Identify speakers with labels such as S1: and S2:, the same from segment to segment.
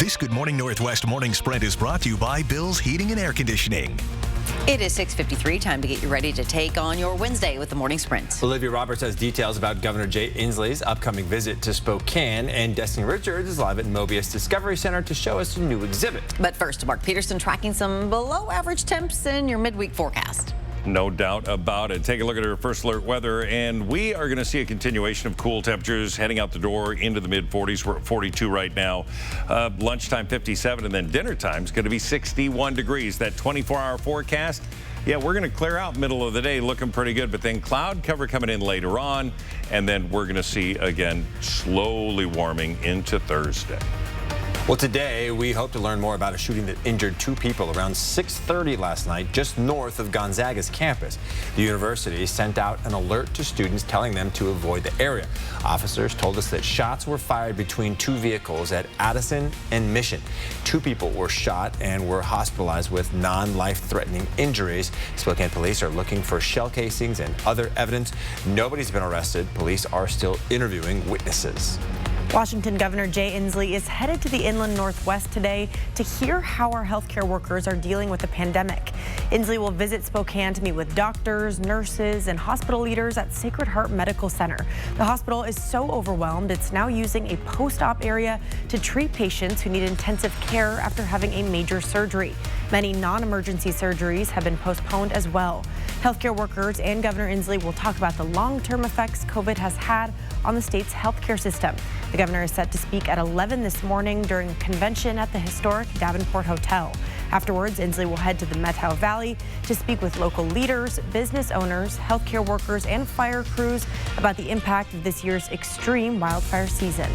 S1: This Good Morning Northwest morning spread is brought to you by Bill's Heating and Air Conditioning.
S2: It is 6:53, time to get you ready to take on your Wednesday with the Morning Sprint.
S3: Olivia Roberts has details about Governor Jay Inslee's upcoming visit to Spokane, and Destiny Richards is live at Mobius Discovery Center to show us a new exhibit.
S2: But first, Mark Peterson tracking some below average temps in your midweek forecast.
S4: No doubt about it. Take a look at our first alert weather, and we are going to see a continuation of cool temperatures heading out the door into the mid-40s. We're at 42 right now. Lunchtime 57, and then dinner time is going to be 61 degrees. That 24-hour forecast, yeah, we're going to clear out middle of the day looking pretty good, but then cloud cover coming in later on, and then we're going to see, again, slowly warming into Thursday.
S3: Well, today we hope to learn more about a shooting that injured 2 people around 6:30 last night just north of Gonzaga's campus. The university sent out an alert to students telling them to avoid the area. Officers told us that shots were fired between 2 vehicles at Addison and Mission. 2 people were shot and were hospitalized with non-life-threatening injuries. Spokane police are looking for shell casings and other evidence. Nobody's been arrested. Police are still interviewing witnesses.
S5: Washington Governor Jay Inslee is headed to the inland Northwest today to hear how our healthcare workers are dealing with the pandemic. Inslee will visit Spokane to meet with doctors, nurses, and hospital leaders at Sacred Heart Medical Center. The hospital is so overwhelmed, it's now using a post-op area to treat patients who need intensive care after having a major surgery. Many non-emergency surgeries have been postponed as well. Healthcare workers and Governor Inslee will talk about the long-term effects COVID has had on the state's healthcare system. The governor is set to speak at 11 this morning during a convention at the historic Davenport Hotel. Afterwards, Inslee will head to the Methow Valley to speak with local leaders, business owners, healthcare workers, and fire crews about the impact of this year's extreme wildfire season.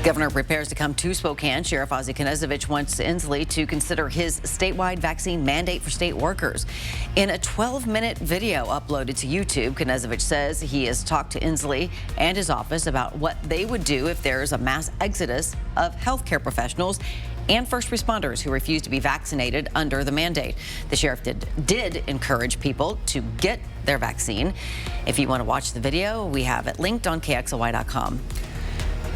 S2: Governor prepares to come to Spokane. Sheriff Ozzie Knezovich wants Inslee to consider his statewide vaccine mandate for state workers. In a 12-minute video uploaded to YouTube, Knezovich says he has talked to Inslee and his office about what they would do if there's a mass exodus of healthcare professionals and first responders who refuse to be vaccinated under the mandate. The sheriff did encourage people to get their vaccine. If you want to watch the video, we have it linked on KXLY.com.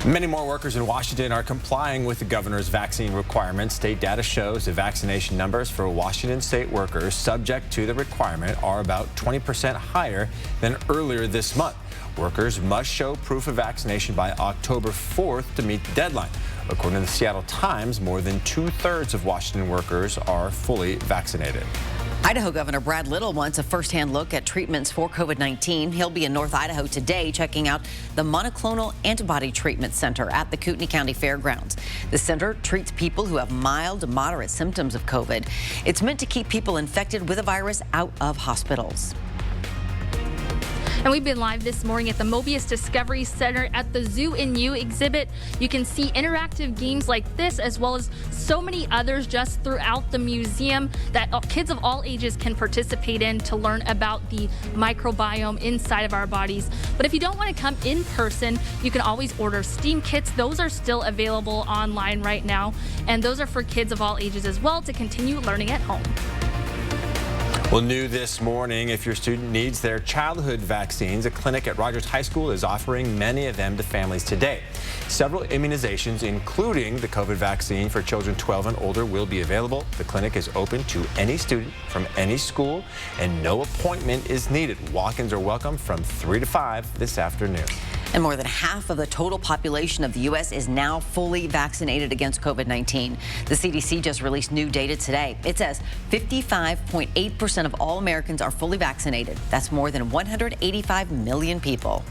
S3: Many more workers in Washington are complying with the governor's vaccine requirements. State data shows the vaccination numbers for Washington state workers subject to the requirement are about 20% higher than earlier this month. Workers must show proof of vaccination by October 4th to meet the deadline. According to the Seattle Times, more than 2/3 of Washington workers are fully vaccinated.
S2: Idaho Governor Brad Little wants a first-hand look at treatments for COVID-19. He'll be in North Idaho today checking out the Monoclonal Antibody Treatment Center at the Kootenai County Fairgrounds. The center treats people who have mild to moderate symptoms of COVID. It's meant to keep people infected with a virus out of hospitals.
S6: And we've been live this morning at the Mobius Discovery Center at the Zoo in You exhibit. You can see interactive games like this as well as so many others just throughout the museum that kids of all ages can participate in to learn about the microbiome inside of our bodies. But if you don't want to come in person, you can always order STEAM kits. Those are still available online right now, and those are for kids of all ages as well to continue learning at home.
S3: Well, new this morning, if your student needs their childhood vaccines, a clinic at Rogers High School is offering many of them to families today. Several immunizations, including the COVID vaccine for children 12 and older, will be available. The clinic is open to any student from any school, and no appointment is needed. Walk-ins are welcome from 3 to 5 this afternoon.
S2: And more than half of the total population of the U.S. is now fully vaccinated against COVID-19. The CDC just released new data today. It says 55.8% of all Americans are fully vaccinated. That's more than 185 million people.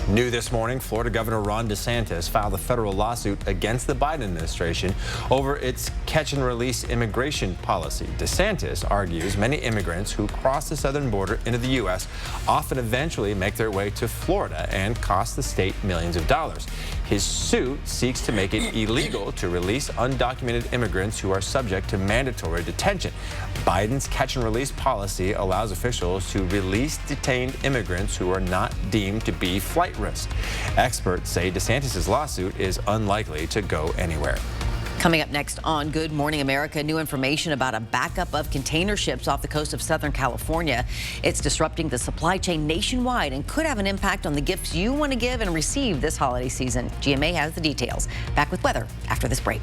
S3: New this morning, Florida Governor Ron DeSantis filed a federal lawsuit against the Biden administration over its catch-and-release immigration policy. DeSantis argues many immigrants who cross the southern border into the U.S. often eventually make their way to Florida and cost the state millions of dollars. His suit seeks to make it illegal to release undocumented immigrants who are subject to mandatory detention. Biden's catch-and-release policy allows officials to release detained immigrants who are not deemed to be flight risk. Experts say DeSantis' lawsuit is unlikely to go anywhere.
S2: Coming up next on Good Morning America, new information about a backup of container ships off the coast of Southern California. It's disrupting the supply chain nationwide and could have an impact on the gifts you want to give and receive this holiday season. GMA has the details. Back with weather after this break.